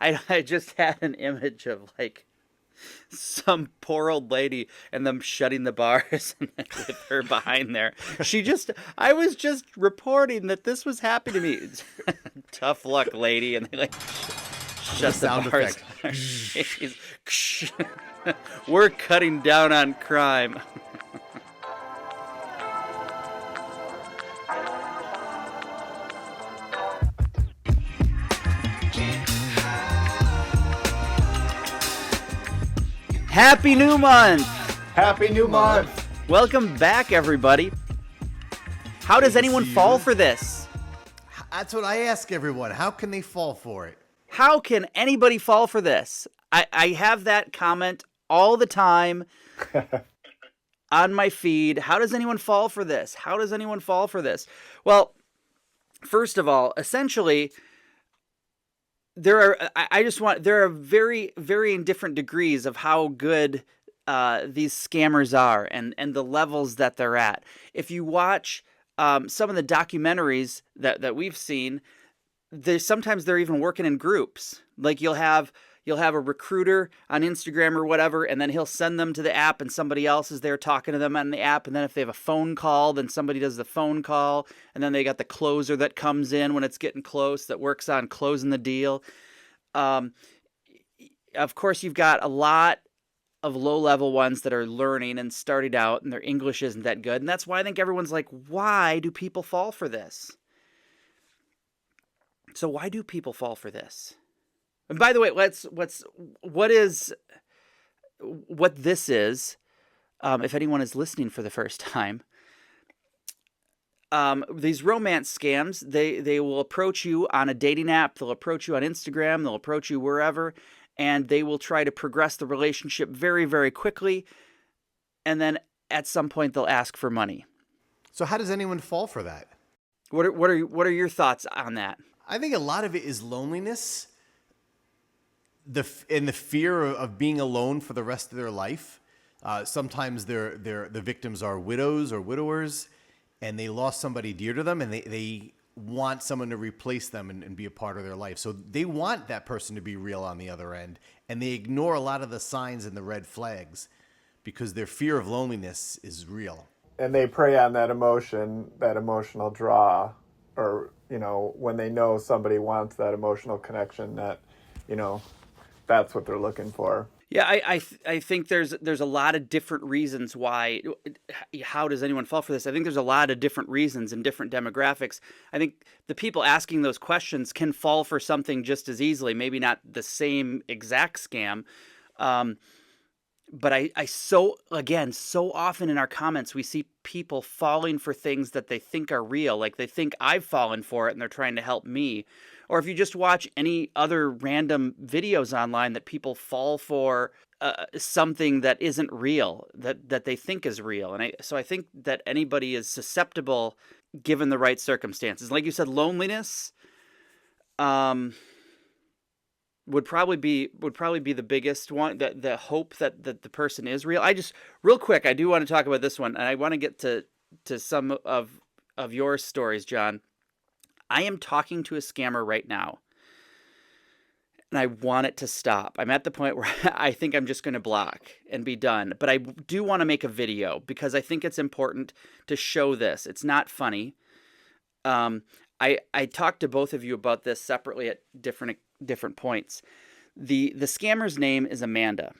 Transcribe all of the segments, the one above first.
I just had an image of like some poor old lady and them shutting the bars and with her behind there. I was just reporting that this was happening to me. Tough luck, lady. And they like With a shut the sound bars effect. on her face. We're cutting down on crime. Happy New Month! Happy New Month! Welcome back, everybody. How does anyone fall for this? That's what I ask everyone. How can they fall for it? How can anybody fall for this? I have that comment all the time on my feed. How does anyone fall for this? How does anyone fall for this? Well, first of all, essentially, there are very varying different degrees of how good these scammers are and the levels that they're at. If you watch some of the documentaries that we've seen, sometimes they're even working in groups. Like you'll have a recruiter on Instagram or whatever, and then he'll send them to the app and somebody else is there talking to them on the app. And then if they have a phone call, then somebody does the phone call. And then they got the closer that comes in when it's getting close that works on closing the deal. Of course, you've got a lot of low-level ones that are learning and starting out and their English isn't that good. And that's why I think everyone's like, why do people fall for this? So why do people fall for this? And by the way, what this is, if anyone is listening for the first time, these romance scams, they will approach you on a dating app, they'll approach you on Instagram, they'll approach you wherever, and they will try to progress the relationship very, very quickly, and then at some point they'll ask for money. So how does anyone fall for that? What are your thoughts on that? I think a lot of it is loneliness, the fear of being alone for the rest of their life. Sometimes the victims are widows or widowers, and they lost somebody dear to them, and they want someone to replace them and be a part of their life. So they want that person to be real on the other end, and they ignore a lot of the signs and the red flags because their fear of loneliness is real. And they prey on that emotion, that emotional draw, or, when they know somebody wants that emotional connection, that, that's what they're looking for. Yeah, I think there's a lot of different reasons why. How does anyone fall for this? I think there's a lot of different reasons and different demographics. I think the people asking those questions can fall for something just as easily. Maybe not the same exact scam, but so often in our comments we see people falling for things that they think are real. Like they think I've fallen for it and they're trying to help me. Or if you just watch any other random videos online that people fall for something that isn't real, that they think is real. And so I think that anybody is susceptible given the right circumstances. Like you said, loneliness would probably be the biggest one, the hope that the person is real. Real quick, I do want to talk about this one, and I want to get to some of your stories, John. I am talking to a scammer right now, and I want it to stop. I'm at the point where I think I'm just going to block and be done. But I do want to make a video because I think it's important to show this. It's not funny. I talked to both of you about this separately at different points. The scammer's name is Amanda,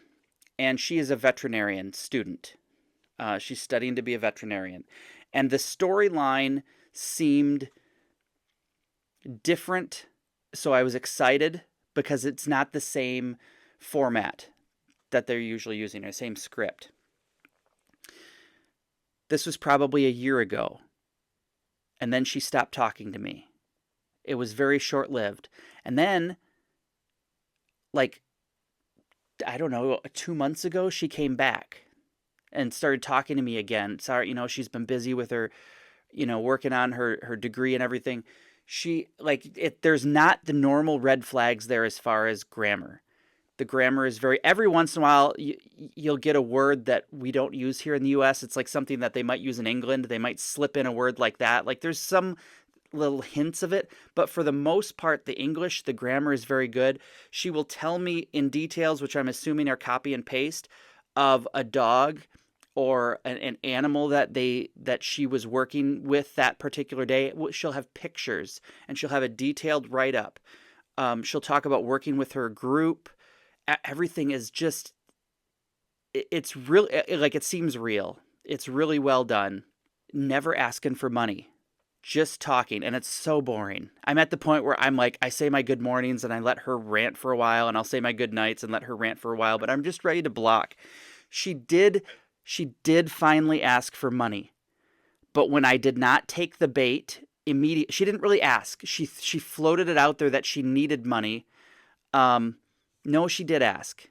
and she is a veterinarian student. She's studying to be a veterinarian. And the storyline seemed different, so I was excited because it's not the same format that they're usually using, or the same script. This was probably a year ago, and then she stopped talking to me. It was very short-lived. And then, like, I don't know, 2 months ago, she came back and started talking to me again. Sorry, she's been busy with her, working on her degree and everything. There's not the normal red flags there as far as grammar. The grammar is every once in a while, you'll get a word that we don't use here in the U.S. It's like something that they might use in England. They might slip in a word like that. Like there's some little hints of it, but for the most part, the English, the grammar is very good. She will tell me in details, which I'm assuming are copy and paste, of a dog or an animal that she was working with that particular day. She'll have pictures and she'll have a detailed write-up. She'll talk about working with her group. Everything is just, it's really, like, it seems real. It's really well done. Never asking for money, just talking. And it's so boring. I'm at the point where I'm like, I say my good mornings and I let her rant for a while, and I'll say my good nights and let her rant for a while, but I'm just ready to block. She did finally ask for money. But when I did not take the bait immediately, she didn't really ask. She floated it out there that she needed money. No, she did ask.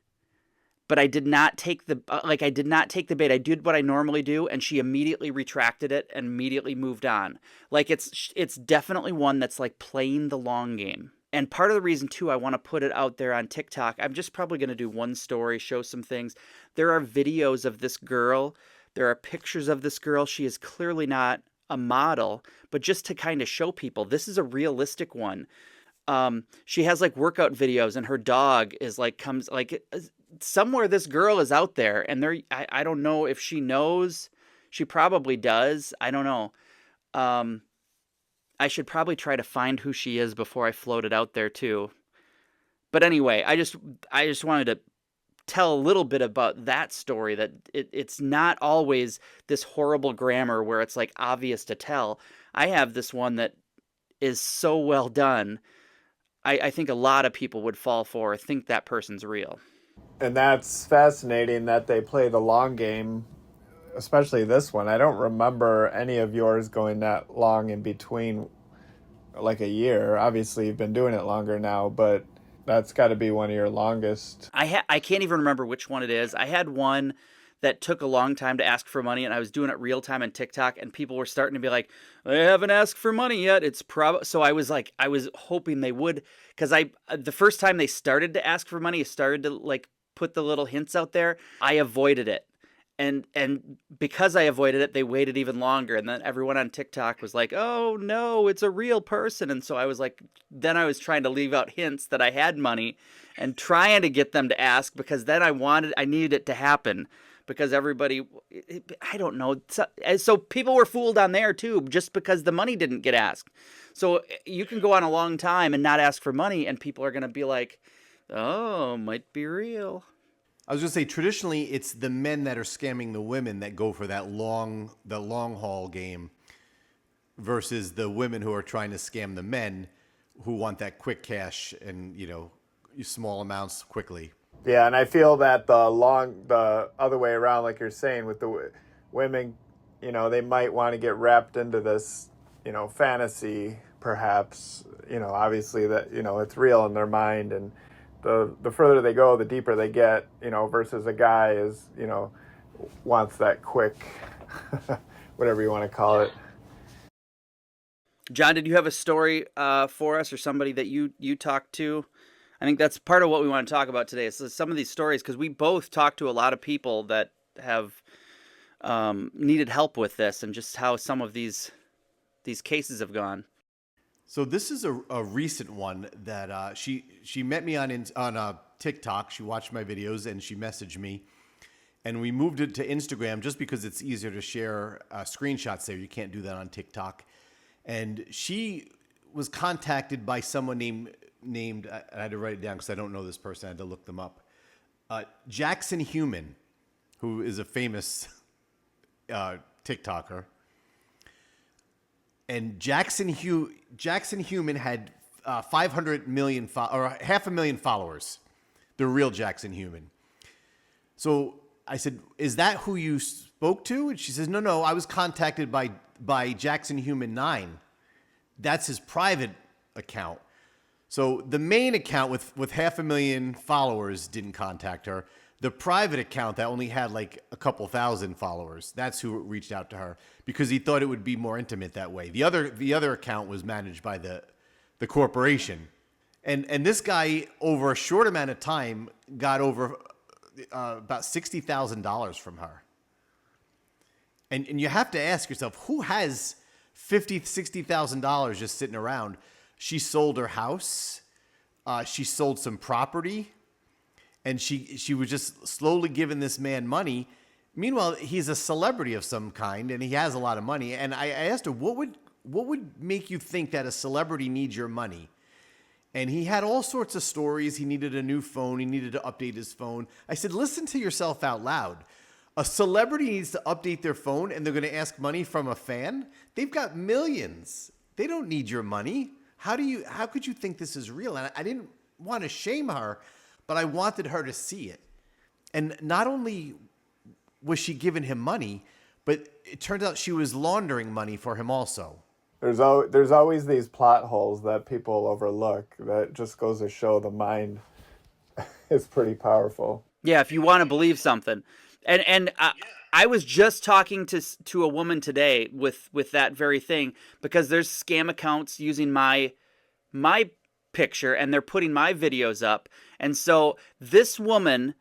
But I did not take the bait. I did what I normally do, and she immediately retracted it and immediately moved on. Like, it's definitely one that's like playing the long game. And part of the reason too, I want to put it out there on TikTok. I'm just probably going to do one story, show some things. There are videos of this girl. There are pictures of this girl. She is clearly not a model, but just to kind of show people, this is a realistic one. She has like workout videos, and her dog is like, comes like, somewhere this girl is out there, and I don't know if she knows. She probably does. I don't know. I should probably try to find who she is before I float it out there too. But anyway, I just wanted to tell a little bit about that story, that it's not always this horrible grammar where it's like obvious to tell. I have this one that is so well done. I think a lot of people would fall for or think that person's real. And that's fascinating that they play the long game, especially this one. I don't remember any of yours going that long in between, like a year. Obviously, you've been doing it longer now, but that's got to be one of your longest. I can't even remember which one it is. I had one that took a long time to ask for money, and I was doing it real time on TikTok, and people were starting to be like, they haven't asked for money yet. It's so I was hoping they would, because the first time they started to ask for money, started to like put the little hints out there, I avoided it. And because I avoided it, they waited even longer. And then everyone on TikTok was like, oh no, it's a real person. And so I was like, then I was trying to leave out hints that I had money and trying to get them to ask, because then I needed it to happen, because everybody, I don't know. So people were fooled on there too, just because the money didn't get asked. So you can go on a long time and not ask for money, and people are going to be like, oh, might be real. I was going to say, traditionally, it's the men that are scamming the women that go for the long haul game, versus the women who are trying to scam the men who want that quick cash and, small amounts quickly. Yeah, and I feel that the other way around, like you're saying, with the women, they might want to get wrapped into this, fantasy, perhaps, obviously that, it's real in their mind, and the further they go, the deeper they get, versus a guy is, wants that quick, whatever you want to call it. John, did you have a story for us, or somebody that you talked to? I think that's part of what we want to talk about today. So some of these stories, because we both talked to a lot of people that have needed help with this, and just how some of these cases have gone. So this is a recent one that she met me on TikTok. She watched my videos and she messaged me, and we moved it to Instagram just because it's easier to share screenshots there. You can't do that on TikTok. And she was contacted by someone named I had to write it down because I don't know this person. I had to look them up. Jackson Human, who is a famous TikToker. And Jackson Human had 500 million or 500,000 followers. The real Jackson Human. So I said, "Is that who you spoke to?" And she says, "No. I was contacted by Jackson Human 9. That's his private account." So the main account with 500,000 followers didn't contact her. The private account that only had like a couple thousand followers, that's who reached out to her, because he thought it would be more intimate that way. The other account was managed by the corporation. And this guy, over a short amount of time, got over about $60,000 from her. And you have to ask yourself, who has $60,000 just sitting around. She sold her house. She sold some property, and she was just slowly giving this man money. Meanwhile, he's a celebrity of some kind, and he has a lot of money. And I asked her, what would make you think that a celebrity needs your money? And he had all sorts of stories. He needed a new phone. He needed to update his phone. I said, listen to yourself out loud. A celebrity needs to update their phone, and they're going to ask money from a fan? They've got millions. They don't need your money. How could you think this is real? And I didn't want to shame her, but I wanted her to see it. And not only was she giving him money, but it turns out she was laundering money for him also. There's always these plot holes that people overlook. That just goes to show the mind is pretty powerful. Yeah, if you want to believe something. And I was just talking to a woman today with that very thing, because there's scam accounts using my picture, and they're putting my videos up. And so this woman,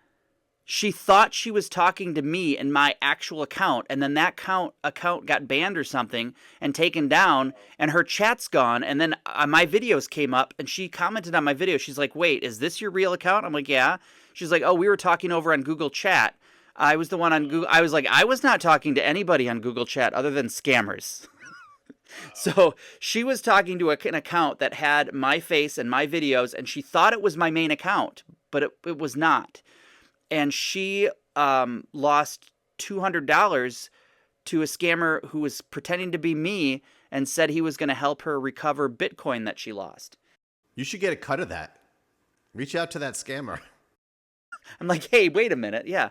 she thought she was talking to me in my actual account, and then that account got banned or something and taken down, and her chat's gone. And then my videos came up, and she commented on my video. She's like, wait, is this your real account? I'm like, yeah. She's like, oh, we were talking over on Google Chat. I was the one on Google. I was like, I was not talking to anybody on Google Chat other than scammers. So she was talking to an account that had my face and my videos, and she thought it was my main account, but it was not. And she lost $200 to a scammer who was pretending to be me and said he was going to help her recover Bitcoin that she lost. You should get a cut of that. Reach out to that scammer. I'm like, hey, wait a minute. Yeah.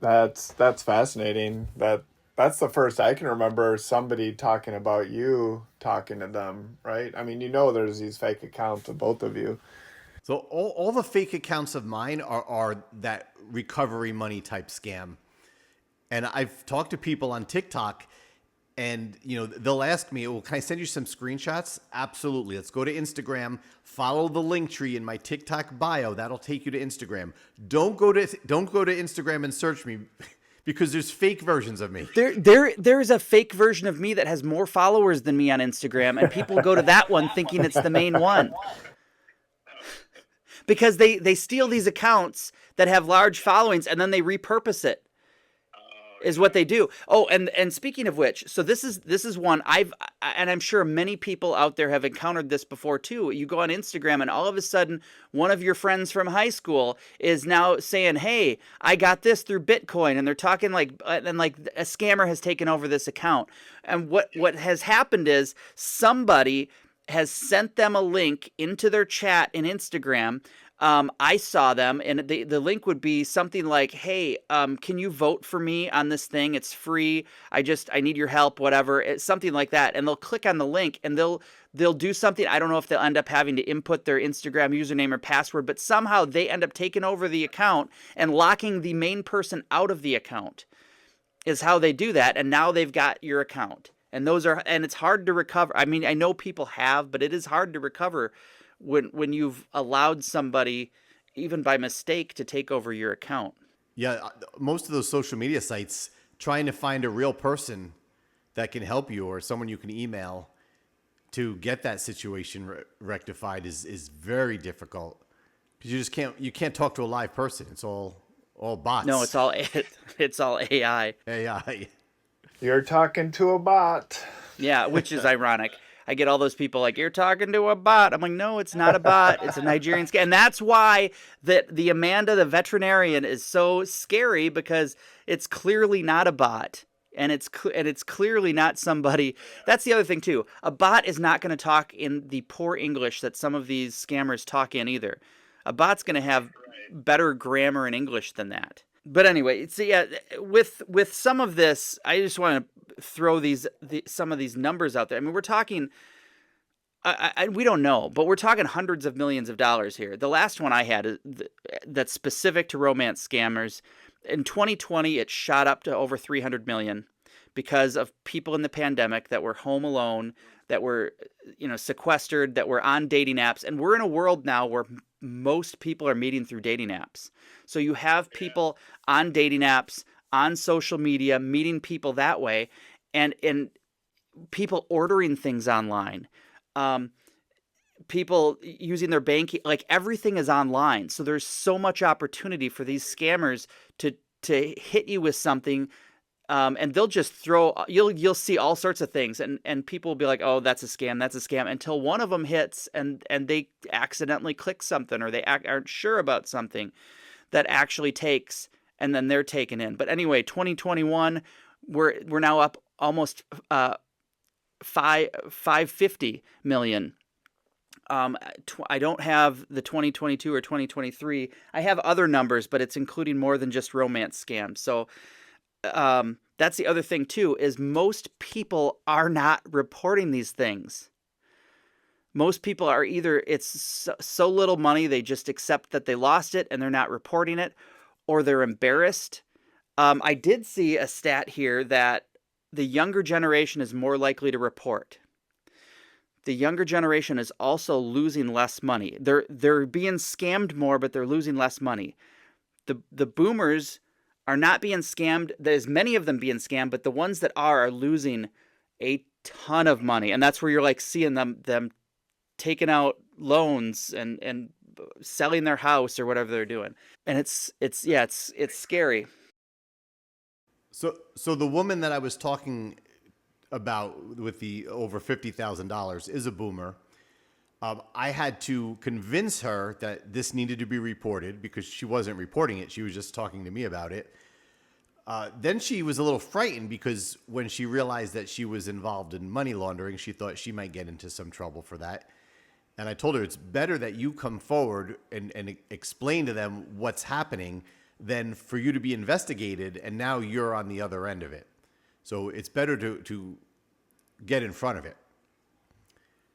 That's fascinating. That's the first I can remember somebody talking about you talking to them, right? I mean, there's these fake accounts of both of you. So all the fake accounts of mine are that recovery money type scam. And I've talked to people on TikTok, and they'll ask me, well, can I send you some screenshots? Absolutely. Let's go to Instagram, follow the link tree in my TikTok bio. That'll take you to Instagram. Don't go to Instagram and search me, because there's fake versions of me. There's a fake version of me that has more followers than me on Instagram, and people go to that one thinking it's the main one. Because they steal these accounts that have large followings, and then they repurpose it. Is what they do. Oh, and speaking of which, so this is one and I'm sure many people out there have encountered this before too. You go on Instagram, and all of a sudden one of your friends from high school is now saying, "Hey, I got this through Bitcoin," and they're talking like a scammer has taken over this account. And what has happened is somebody has sent them a link into their chat in Instagram. I saw them, and the link would be something like, hey, can you vote for me on this thing? It's free. I need your help, whatever. It's something like that. And they'll click on the link, and they'll do something. I don't know if they'll end up having to input their Instagram username or password, but somehow they end up taking over the account and locking the main person out of the account is how they do that. And now they've got your account. And it's hard to recover. I mean, I know people have, but it is hard to recover when you've allowed somebody, even by mistake, to take over your account. Yeah, most of those social media sites, trying to find a real person that can help you or someone you can email to get that situation rectified is very difficult, because you can't talk to a live person. It's all bots. No, it's all AI. AI. You're talking to a bot. Yeah, which is ironic. I get all those people like, you're talking to a bot. I'm like, no, it's not a bot. It's a Nigerian scam. And that's why the Amanda, the veterinarian, is so scary, because it's clearly not a bot. And it's clearly not somebody. That's the other thing, too. A bot is not going to talk in the poor English that some of these scammers talk in either. A bot's going to have better grammar in English than that. But anyway, so yeah, with some of this, I just want to throw some of these numbers out there. I mean, we're talking, we don't know, but we're talking hundreds of millions of dollars here. The last one I had that's specific to romance scammers, in 2020, it shot up to over 300 million because of people in the pandemic that were home alone, that were, sequestered, that were on dating apps. And we're in a world now where most people are meeting through dating apps. So you have people on dating apps, on social media, meeting people that way. and people ordering things online, people using their banking, like everything is online. So there's so much opportunity for these scammers to hit you with something. And they'll just you'll see all sorts of things, and people will be like, oh, that's a scam, until one of them hits, and they accidentally click something, or they aren't sure about something that actually takes, and then they're taken in. But anyway, 2021, we're now up almost 550 million. I don't have the 2022 or 2023. I have other numbers, but it's including more than just romance scams. So that's the other thing too, is most people are not reporting these things. Most people are either, it's so little money, they just accept that they lost it and they're not reporting it, or they're embarrassed. I did see a stat here that the younger generation is more likely to report. The younger generation is also losing less money. They're being scammed more, but they're losing less money. The boomers are not being scammed. There's many of them being scammed, but the ones that are losing a ton of money. And that's where you're like seeing them taking out loans and selling their house or whatever they're doing. And it's scary. So the woman that I was talking about with the over $50,000 is a boomer. I had to convince her that this needed to be reported because she wasn't reporting it. She was just talking to me about it. Then she was a little frightened because when she realized that she was involved in money laundering, she thought she might get into some trouble for that. And I told her it's better that you come forward and explain to them what's happening than for you to be investigated and now you're on the other end of it. So it's better to get in front of it,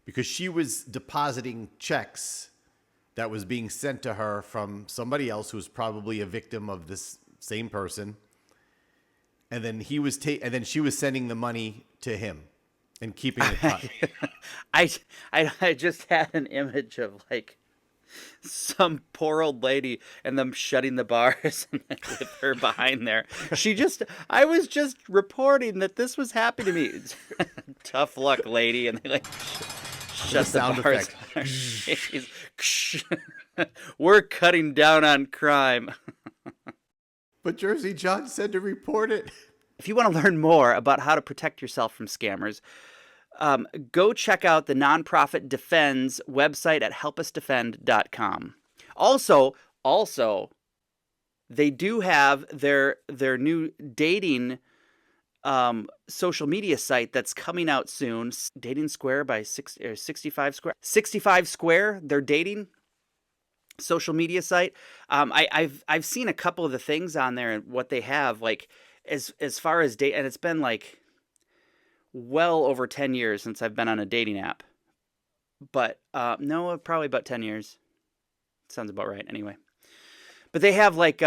because she was depositing checks that was being sent to her from somebody else who was probably a victim of this same person. And then and then she was sending the money to him and keeping the cut. I just had an image of like some poor old lady and them shutting the bars with her behind there. I was just reporting that this was happening to me. Tough luck, lady. And they like shut the bars. We're cutting down on crime. But Jersey John said to report it. If you want to learn more about how to protect yourself from scammers, go check out the nonprofit Defends website at helpusdefend.com. Also, they do have their new dating social media site that's coming out soon. Dating Square by 65 Square. 65 Square, their dating social media site. I've seen a couple of the things on there and what they have, like as far as date, and it's been like well over 10 years since I've been on a dating app. But no, probably about 10 years. Sounds about right anyway. But they have like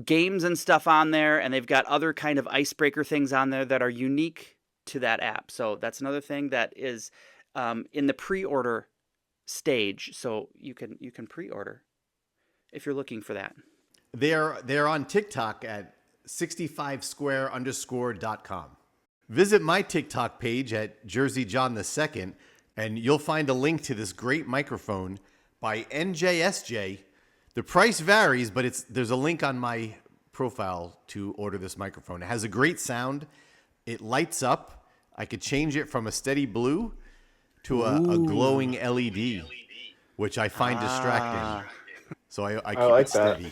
games and stuff on there, and they've got other kind of icebreaker things on there that are unique to that app. So that's another thing that is in the pre-order stage. So you can pre-order if you're looking for that. They're on TikTok at 65square_.com. Visit my TikTok page at Jersey John II, and you'll find a link to this great microphone by NJSJ. The price varies, but there's a link on my profile to order this microphone. It has a great sound. It lights up. I could change it from a steady blue to a glowing LED, which I find distracting. So I keep like it steady.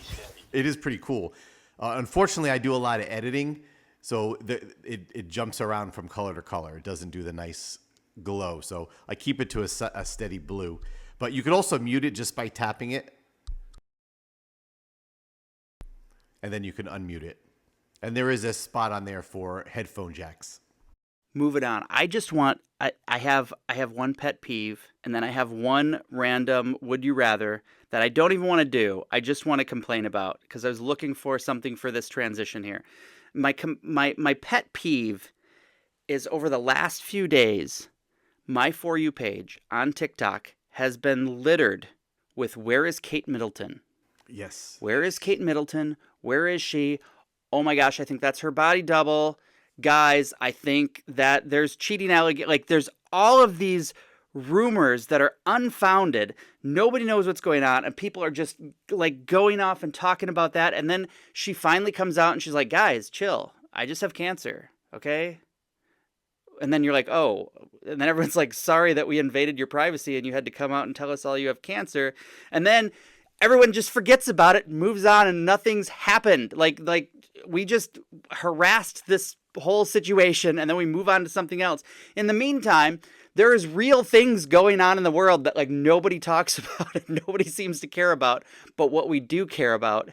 It is pretty cool. Unfortunately, I do a lot of editing, so it jumps around from color to color. It doesn't do the nice glow, so I keep it to a steady blue. But you could also mute it just by tapping it, and then you can unmute it. And there is a spot on there for headphone jacks. Moving on. I have one pet peeve, and then I have one random would you rather that I don't even want to do. I just want to complain about because I was looking for something for this transition here. My pet peeve is over the last few days, my For You page on TikTok has been littered with where is Kate Middleton? Yes. Where is Kate Middleton? Where is she? Oh my gosh, I think that's her body double. guys, I think that there's cheating like there's all of these rumors that are unfounded. Nobody knows what's going on, and people are just like going off and talking about that. And then she finally comes out and she's like, guys, chill. I just have cancer. Okay. And then you're like, oh, and then everyone's like, sorry that we invaded your privacy and you had to come out and tell us all you have cancer. And then everyone just forgets about it, moves on, and nothing's happened. Like we just harassed this whole situation and then we move on to something else. In the meantime, there is real things going on in the world that like nobody talks about and nobody seems to care about. But what we do care about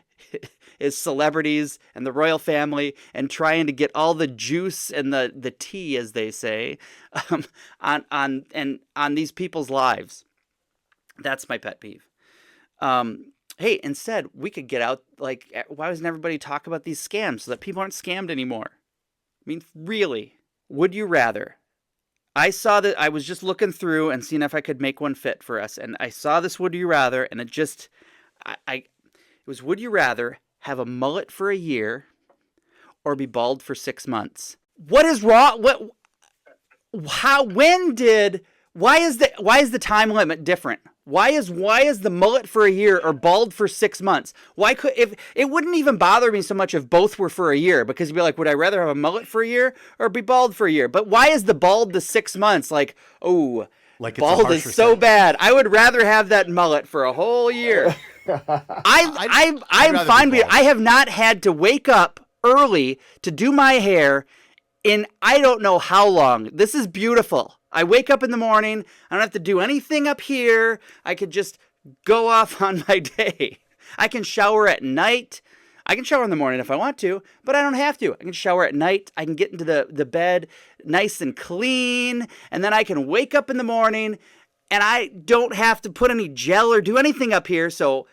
is celebrities and the royal family and trying to get all the juice and the tea, as they say, on these people's lives. That's my pet peeve. Hey, instead, we could get out, like, why doesn't everybody talk about these scams so that people aren't scammed anymore? I mean, really, would you rather? I saw that, I was just looking through and seeing if I could make one fit for us, and I saw this would you rather, and it just, it was would you rather have a mullet for a year or be bald for 6 months? What is wrong? Why is the time limit different? Why is the mullet for a year or bald for 6 months? If it wouldn't even bother me so much if both were for a year, because you'd be like, would I rather have a mullet for a year or be bald for a year? But why is the bald the 6 months? Like, oh, like bald is so bad. I would rather have that mullet for a whole year. I'm fine with it. I have not had to wake up early to do my hair in I don't know how long. This is beautiful. I wake up in the morning. I don't have to do anything up here. I could just go off on my day. I can shower at night. I can shower in the morning if I want to, but I don't have to. I can shower at night. I can get into the bed nice and clean, and then I can wake up in the morning, and I don't have to put any gel or do anything up here. So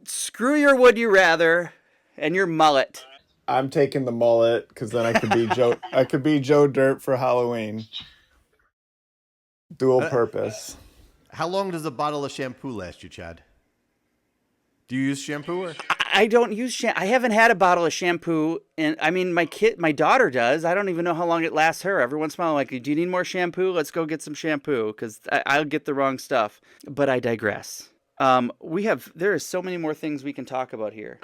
screw your would you rather and your mullet. I'm taking the mullet because then I could be Joe. I could be Joe Dirt for Halloween. Dual purpose. How long does a bottle of shampoo last you, Chad? Do you use shampoo? Or? I don't use shampoo. I haven't had a bottle of shampoo, and I mean my daughter does. I don't even know how long it lasts her. Every once in a while, I'm like, do you need more shampoo? Let's go get some shampoo because I'll get the wrong stuff. But I digress. There are so many more things we can talk about here.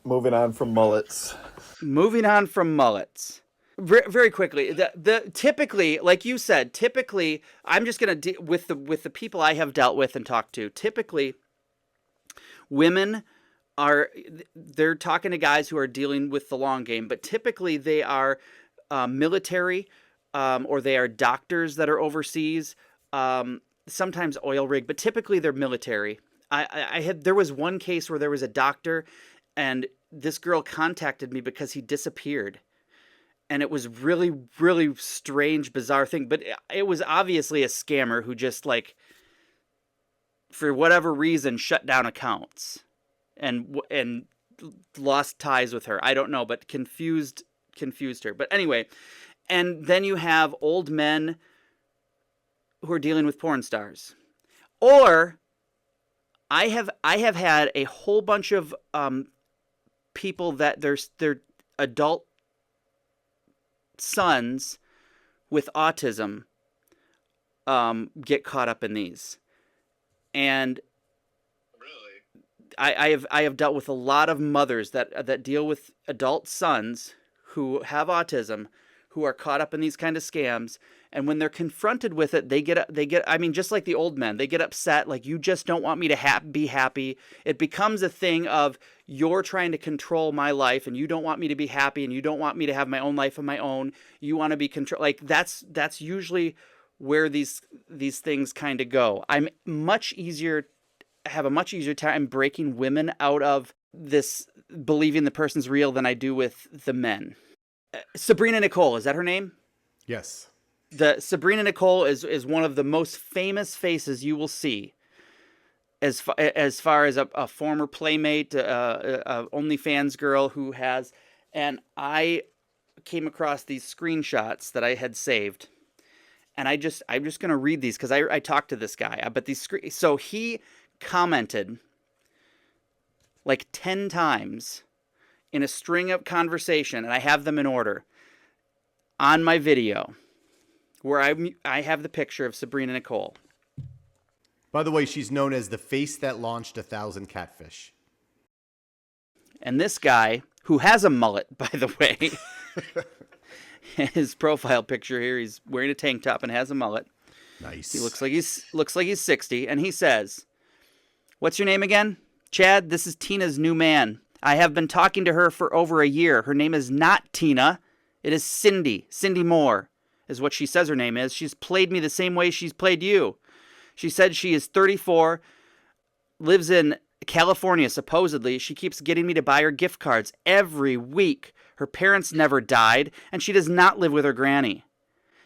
Moving on from mullets. Very quickly, typically, like you said, I'm just gonna with the people I have dealt with and talked to. Typically, women they're talking to guys who are dealing with the long game, but typically they are military or they are doctors that are overseas. Sometimes oil rig, but typically they're military. There was one case where there was a doctor. And this girl contacted me because he disappeared. And it was really, really strange, bizarre thing. But it was obviously a scammer who just, like, for whatever reason, shut down accounts and lost ties with her. I don't know, but confused her. But anyway, and then you have old men who are dealing with porn stars. Or I have had a whole bunch of people that their adult sons with autism get caught up in these. And really, I have dealt with a lot of mothers that deal with adult sons who have autism, who are caught up in these kind of scams. And when they're confronted with it, they get, I mean, just like the old men, they get upset. Like, you just don't want me to be happy. It becomes a thing of you're trying to control my life and you don't want me to be happy and you don't want me to have my own life of my own. You want to be like, that's usually where these things kind of go. Have a much easier time breaking women out of this believing the person's real than I do with the men. Sabrina Nicole, is that her name? Yes. Sabrina Nicole is one of the most famous faces you will see as far as a former playmate, a OnlyFans girl who has, and I came across these screenshots that I had saved, and I'm just going to read these because I talked to this guy, but so he commented like 10 times in a string of conversation, and I have them in order, on my video, where I have the picture of Sabrina Nicole. By the way, she's known as the face that launched 1,000 catfish. And this guy, who has a mullet, by the way, his profile picture here, he's wearing a tank top and has a mullet. Nice. He looks like he's 60, and he says, "What's your name again? Chad, this is Tina's new man. I have been talking to her for over a year. Her name is not Tina. It is Cindy. Cindy Moore is what she says her name is. She's played me the same way she's played you. She said she is 34, lives in California, supposedly. She keeps getting me to buy her gift cards every week. Her parents never died, and she does not live with her granny.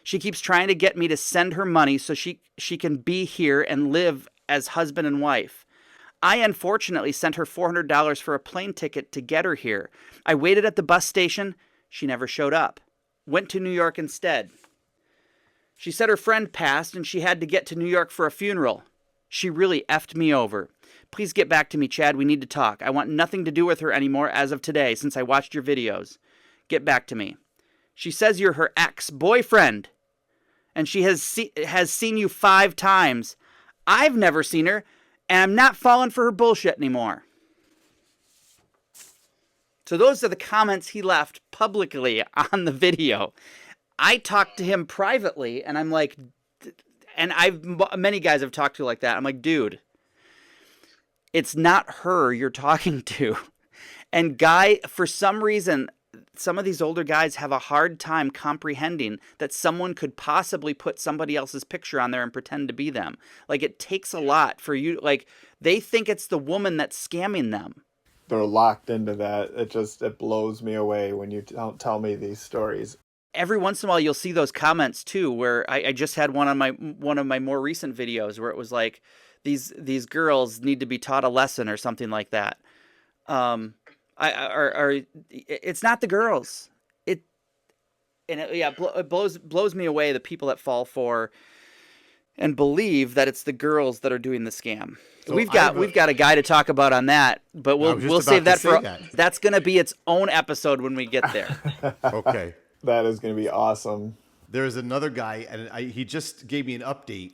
She keeps trying to get me to send her money so she can be here and live as husband and wife. I unfortunately sent her $400 for a plane ticket to get her here. I waited at the bus station. She never showed up. Went to New York instead. She said her friend passed and she had to get to New York for a funeral. She really effed me over. Please get back to me, Chad. We need to talk. I want nothing to do with her anymore as of today since I watched your videos. Get back to me. She says you're her ex-boyfriend. And she has seen you 5 times. I've never seen her, and I'm not falling for her bullshit anymore." So those are the comments he left publicly on the video. I talked to him privately, and I'm like, and many guys I've talked to like that. I'm like, dude, it's not her you're talking to. And guy, for some reason, some of these older guys have a hard time comprehending that someone could possibly put somebody else's picture on there and pretend to be them. Like, it takes a lot for you. Like, they think it's the woman that's scamming them. They're locked into that. It blows me away when you don't tell me these stories. Every once in a while, you'll see those comments too, where I just had one of my more recent videos where it was like, these girls need to be taught a lesson or something like that. It's not the girls. It blows me away, the people that fall for and believe that it's the girls that are doing the scam. So we've got a guy to talk about on that, but we'll save that for that's going to be its own episode when we get there. Okay. That is going to be awesome. There's another guy, and he just gave me an update.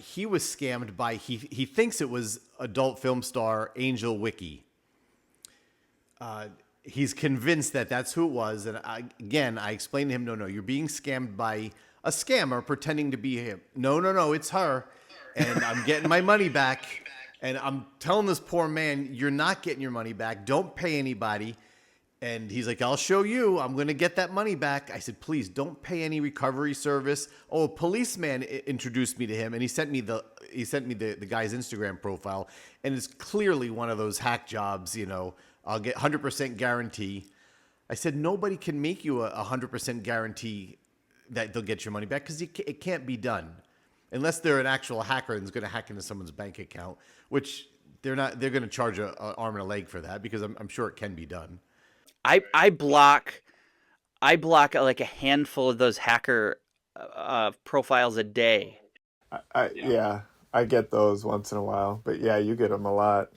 He was scammed by, he thinks it was adult film star Angel Wiki. He's convinced that that's who it was. And I explained to him, no, you're being scammed by a scammer pretending to be him. No, it's her. And I'm getting my money back. And I'm telling this poor man, you're not getting your money back. Don't pay anybody. And he's like, I'll show you. I'm going to get that money back. I said, please don't pay any recovery service. Oh, a policeman introduced me to him, and he sent me the guy's Instagram profile, and it's clearly one of those hack jobs. I'll get 100% guarantee. I said, nobody can make you a 100% guarantee that they'll get your money back because it can't be done unless they're an actual hacker and is going to hack into someone's bank account, which they're not. They're going to charge an arm and a leg for that because I'm sure it can be done. I block like a handful of those hacker profiles a day. Yeah, I get those once in a while, but yeah, you get them a lot.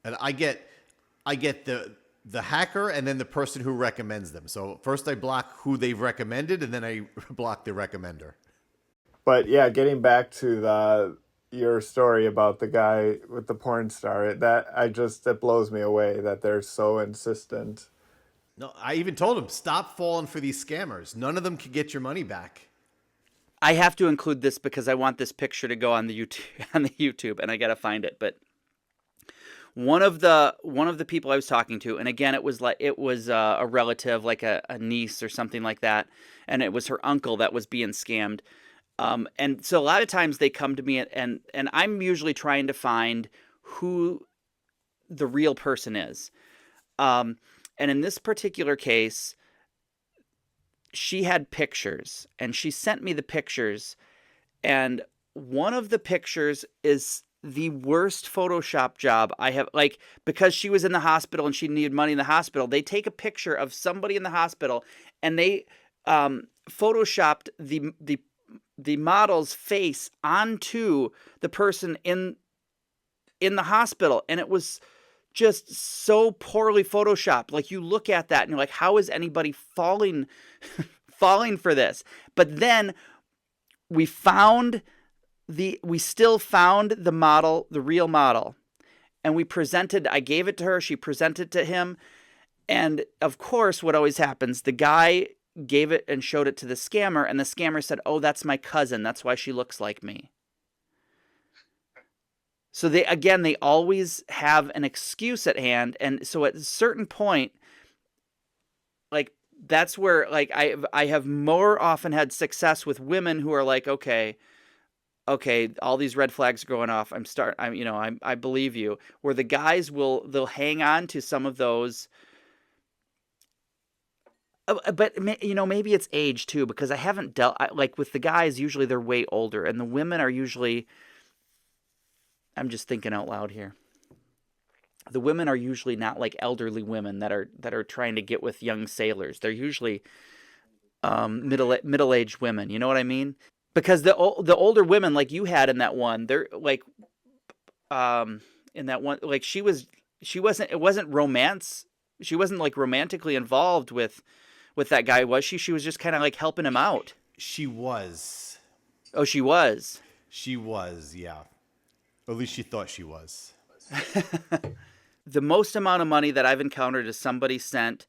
And I get the hacker and then the person who recommends them. So first I block who they've recommended, and then I block the recommender. But yeah, getting back to your story about the guy with the porn star, it blows me away that they're so insistent. No, I even told him, stop falling for these scammers. None of them can get your money back. I have to include this because I want this picture to go on the YouTube, and I got to find it. But one of the people I was talking to, and again, it was a relative, like a niece or something like that, and it was her uncle that was being scammed. And so a lot of times they come to me, and I'm usually trying to find who the real person is. And in this particular case, she had pictures, and she sent me the pictures, and one of the pictures is the worst Photoshop job I have. Like, because she was in the hospital and she needed money in the hospital, they take a picture of somebody in the hospital, and they photoshopped the model's face onto the person in the hospital, and it was just so poorly photoshopped. Like, you look at that and you're like, how is anybody falling for this? But then we still found the model, the real model. And I gave it to her, she presented it to him. And of course, what always happens, the guy gave it and showed it to the scammer, and the scammer said, "Oh, that's my cousin. That's why she looks like me." So they always have an excuse at hand. And so at a certain point, like, that's where, like, I have more often had success with women who are like, okay, all these red flags are going off. I believe you. Where the guys they'll hang on to some of those. But maybe it's age too, because I haven't like with the guys. Usually they're way older, and the women are usually. I'm just thinking out loud here. The women are usually not like elderly women that are trying to get with young sailors. They're usually middle-aged women. You know what I mean? Because the older women, like you had in that one, they're like in that one, like she wasn't, it wasn't romance. She wasn't like romantically involved with that guy, was she? She was just kind of like helping him out. She was. Oh, she was. She was, yeah. At least she thought she was. The most amount of money that I've encountered is somebody sent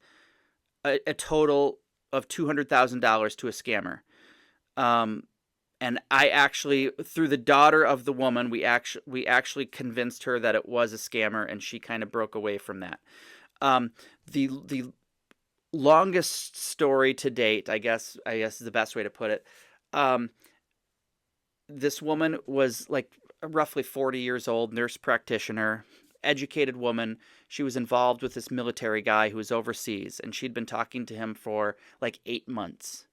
a total of $200,000 to a scammer. And I actually, through the daughter of the woman, we actually convinced her that it was a scammer, and she kind of broke away from that. The longest story to date, I guess is the best way to put it. This woman was like roughly 40 years old, nurse practitioner, educated woman. She was involved with this military guy who was overseas, and she'd been talking to him for like 8 months.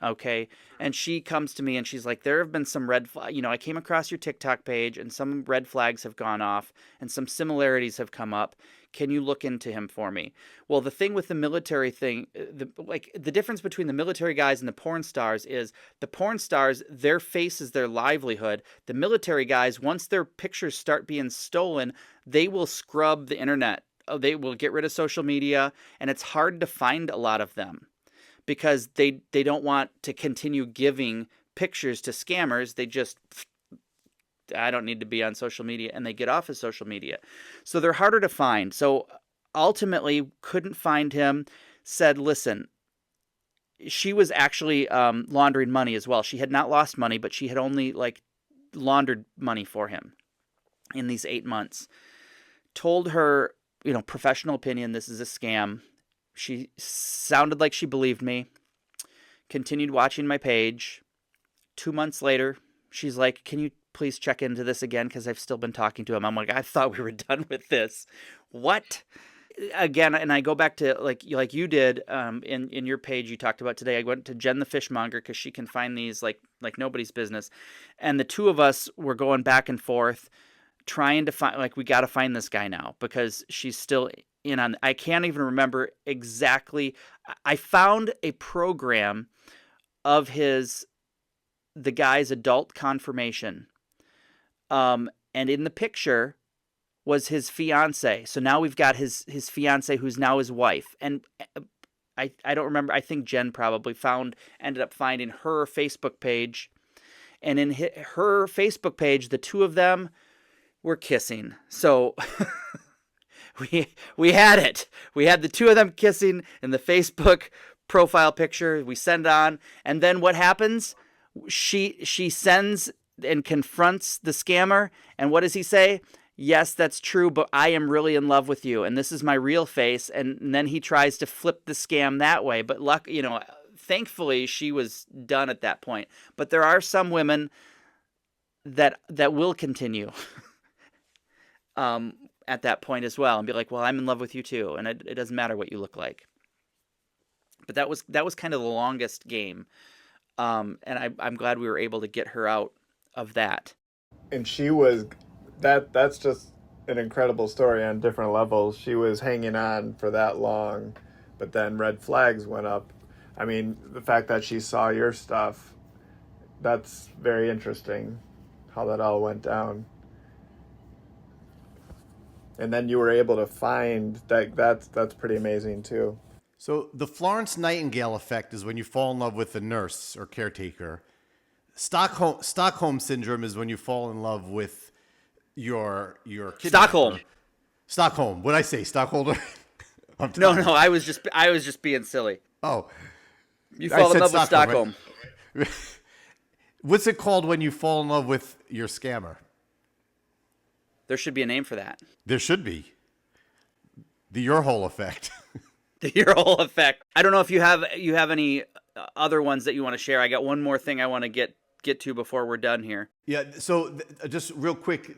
Okay. And she comes to me and she's like, there have been some red flags. I came across your TikTok page and some red flags have gone off and some similarities have come up. Can you look into him for me? Well, the thing with the military thing, the difference between the military guys and the porn stars is the porn stars, their face is their livelihood. The military guys, once their pictures start being stolen, they will scrub the internet. They will get rid of social media, and it's hard to find a lot of them, because they don't want to continue giving pictures to scammers. They just, I don't need to be on social media, and they get off of social media. So they're harder to find. So ultimately couldn't find him, said, listen, she was actually laundering money as well. She had not lost money, but she had only like laundered money for him in these 8 months. Told her, professional opinion, this is a scam. She sounded like she believed me, continued watching my page. 2 months later, she's like, can you please check into this again? Because I've still been talking to him. I'm like, I thought we were done with this. What? Again, and I go back to like you did in your page you talked about today. I went to Jen the Fishmonger because she can find these like nobody's business. And the two of us were going back and forth trying to find, like, we got to find this guy now because she's still in on. I can't even remember exactly. I found a program of the guy's adult confirmation. And in the picture was his fiance. So now we've got his fiance, who's now his wife. And I don't remember. I think Jen probably ended up finding her Facebook page. And in her Facebook page, the two of them were kissing. So we had it. We had the two of them kissing in the Facebook profile picture. We send on. And then what happens? She sends and confronts the scammer. And what does he say? Yes, that's true, but I am really in love with you, and this is my real face. And then he tries to flip the scam that way. But thankfully, she was done at that point. But there are some women that will continue at that point as well, and be like, "Well, I'm in love with you too, and it doesn't matter what you look like." But that was kind of the longest game, and I'm glad we were able to get her out of that. And she was that's just an incredible story on different levels. She was hanging on for that long, but then red flags went up. I mean, the fact that she saw your stuff, that's very interesting how that all went down. And then you were able to find that. That's pretty amazing too. So the Florence Nightingale effect is when you fall in love with a nurse or caretaker. Stockholm syndrome is when you fall in love with your kidnapper. Stockholm. Stockholm. What did I say? Stockholder? I'm No, tired. no, I was just being silly. Oh, You I fall in said love with Stockholm, Stockholm. what's it called when you fall in love with your scammer? There should be a name for that. There should be. The your hole effect. The Earl effect. I don't know if you have any other ones that you want to share. I got one more thing I want to get to before we're done here. Yeah. So just real quick,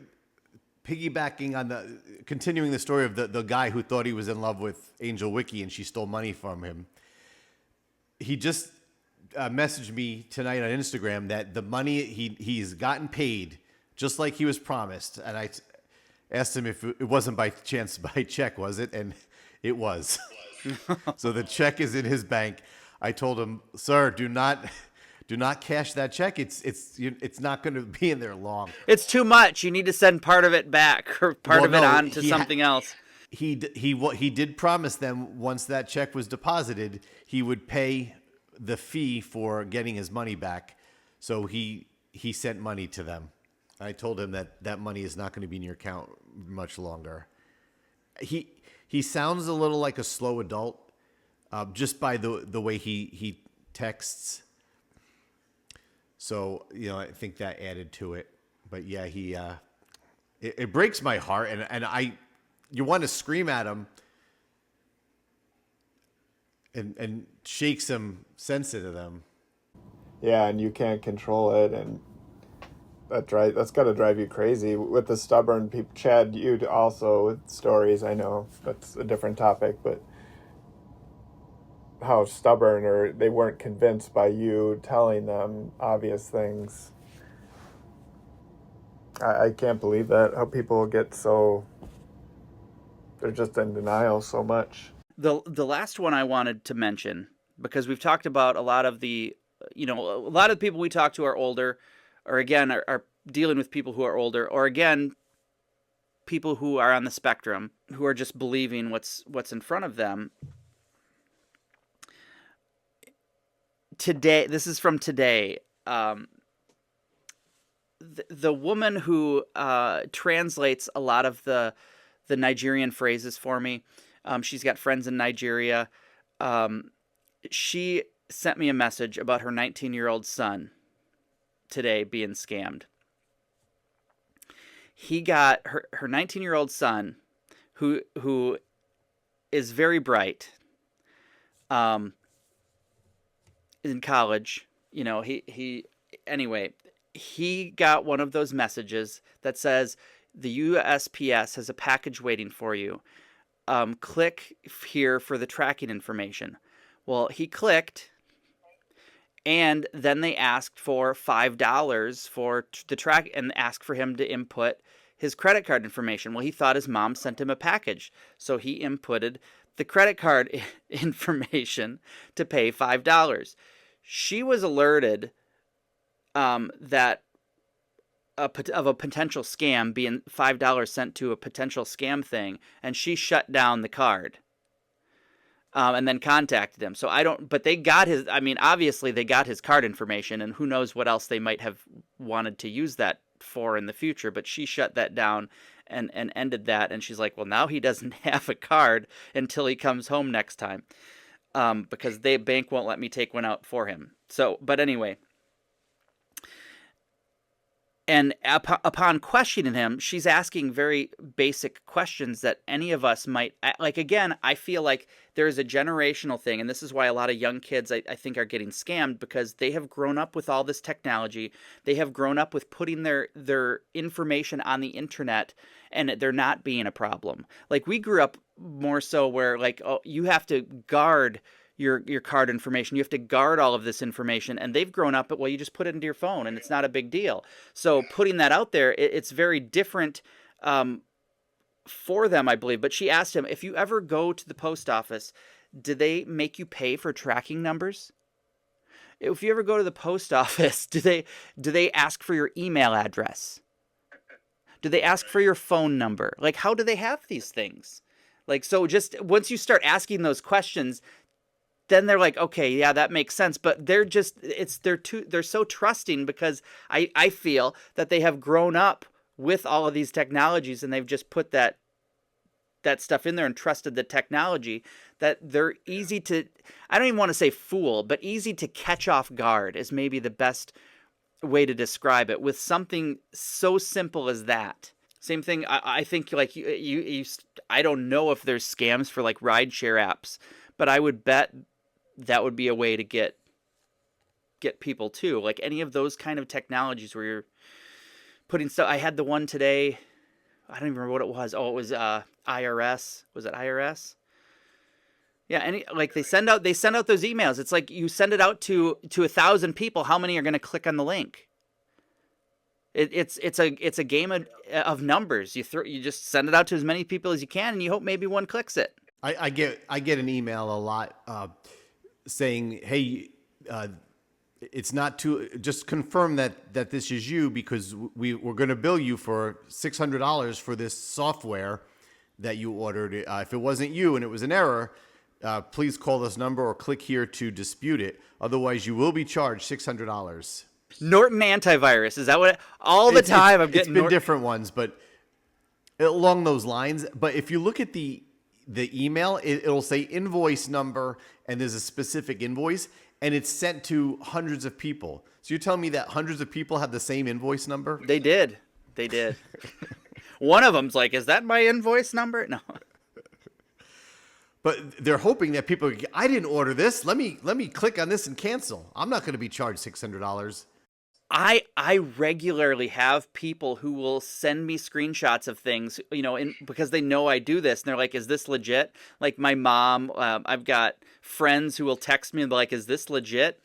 piggybacking on continuing the story of the guy who thought he was in love with Angel Wiki and she stole money from him. He just messaged me tonight on Instagram that the money he's gotten paid just like he was promised, and I asked him if it wasn't by chance by check, was it? And it was. So the check is in his bank. I told him, sir, do not cash that check. It's not going to be in there long. It's too much. You need to send part of it back or part of it on to something else. He did promise them once that check was deposited, he would pay the fee for getting his money back. So he sent money to them. I told him that money is not going to be in your account much longer. He sounds a little like a slow adult, just by the way he texts. So I think that added to it. But yeah, it breaks my heart, and you want to scream at him and shake some sense into them. Yeah, and you can't control it, and that's got to drive you crazy. With the stubborn people, Chad, you also with stories. I know that's a different topic, but how stubborn, or they weren't convinced by you telling them obvious things. I can't believe that, how people get so, they're just in denial so much. The last one I wanted to mention, because we've talked about a lot of the, a lot of the people we talk to are older, or again are dealing with people who are older, or again people who are on the spectrum, who are just believing what's in front of them. Today, this is from today. The woman who translates a lot of the Nigerian phrases for me, she's got friends in Nigeria. She sent me a message about her 19-year-old son today being scammed. He got her 19-year-old son, who is very bright, in college. He got one of those messages that says the USPS has a package waiting for you. Click here for the tracking information. Well, he clicked, and then they asked for $5 for the track and asked for him to input his credit card information. Well, he thought his mom sent him a package, so he inputted the credit card information to pay $5. She was alerted that of a potential scam, being $5 sent to a potential scam thing, and she shut down the card. And then contacted him. But they got obviously they got his card information, and who knows what else they might have wanted to use that for in the future, but she shut that down and ended that, and she's like, well, now he doesn't have a card until he comes home next time, because the bank won't let me take one out for him. But anyway, and upon questioning him, she's asking very basic questions that any of us might, like. Again, I feel like there is a generational thing, and this is why a lot of young kids, I think, are getting scammed, because they have grown up with all this technology. They have grown up with putting their information on the internet, and they're not being a problem. Like, we grew up more so where, like, oh, you have to guard your card information. You have to guard all of this information, and they've grown up, well, you just put it into your phone and it's not a big deal. So putting that out there, it's very different for them, I believe. But she asked him, if you ever go to the post office, do they make you pay for tracking numbers? If you ever go to the post office, do they ask for your email address? Do they ask for your phone number? Like, how do they have these things? Like, so just once you start asking those questions, then they're like, okay, yeah, that makes sense. But they're so trusting because I feel that they have grown up with all of these technologies and they've just put that stuff in there and trusted the technology, that they're easy to, I don't even want to say fool, but easy to catch off guard is maybe the best way to describe it, with something so simple as that. Same thing. I think like you I don't know if there's scams for like rideshare apps, but I would bet that would be a way to get people too. Like any of those kind of technologies where you're putting stuff. I had the one today. I don't even remember what it was. Oh, it was IRS. Was it IRS? Yeah, like they send out those emails. It's like you send it out to 1,000 people. How many are going to click on the link? It's a game of numbers. You just send it out to as many people as you can, and you hope maybe one clicks it. I get an email a lot saying, "Hey, it's not too. Just confirm that this is you, because we're going to bill you for $600 for this software that you ordered. If it wasn't you and it was an error, please call this number or click here to dispute it. Otherwise, you will be charged $600." Norton antivirus, is that what? All the time I'm getting. It's been different ones, but along those lines. But if you look at the email, it'll say invoice number, and there's a specific invoice, and it's sent to hundreds of people. So you're telling me that hundreds of people have the same invoice number? They did. One of them's like, "Is that my invoice number?" No. But they're hoping that people, I didn't order this. Let me click on this and cancel. I'm not going to be charged $600. I regularly have people who will send me screenshots of things, because they know I do this, and they're like, "Is this legit?" Like my mom, I've got friends who will text me and be like, "Is this legit?"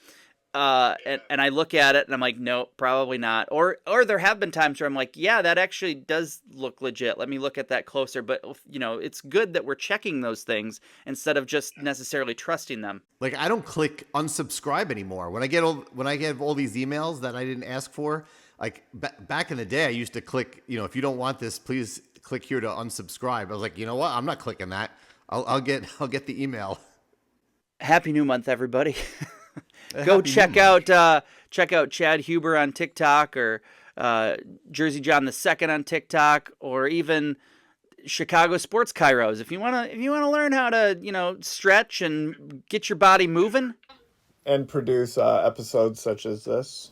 And I look at it and I'm like, "No, probably not." Or there have been times where I'm like, "Yeah, that actually does look legit. Let me look at that closer." But it's good that we're checking those things instead of just necessarily trusting them. Like I don't click unsubscribe anymore. When I get all these emails that I didn't ask for, like back in the day, I used to click, if you don't want this, please click here to unsubscribe. I was like, you know what? I'm not clicking that. I'll get the email. Happy New Month, everybody. Go check out Chad Huber on TikTok, or Jersey John II on TikTok, or even Chicago Sports Kairos. If you wanna learn how to stretch and get your body moving, and produce episodes such as this.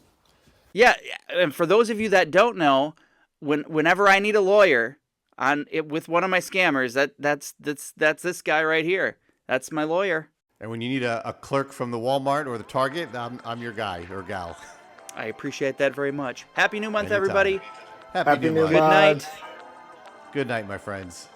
Yeah, and for those of you that don't know, whenever I need a lawyer with one of my scammers, that's this guy right here. That's my lawyer. And when you need a clerk from the Walmart or the Target, I'm your guy or gal. I appreciate that very much. Happy New Month, Anytime. everybody. Happy New Month. Good night. Good night, my friends.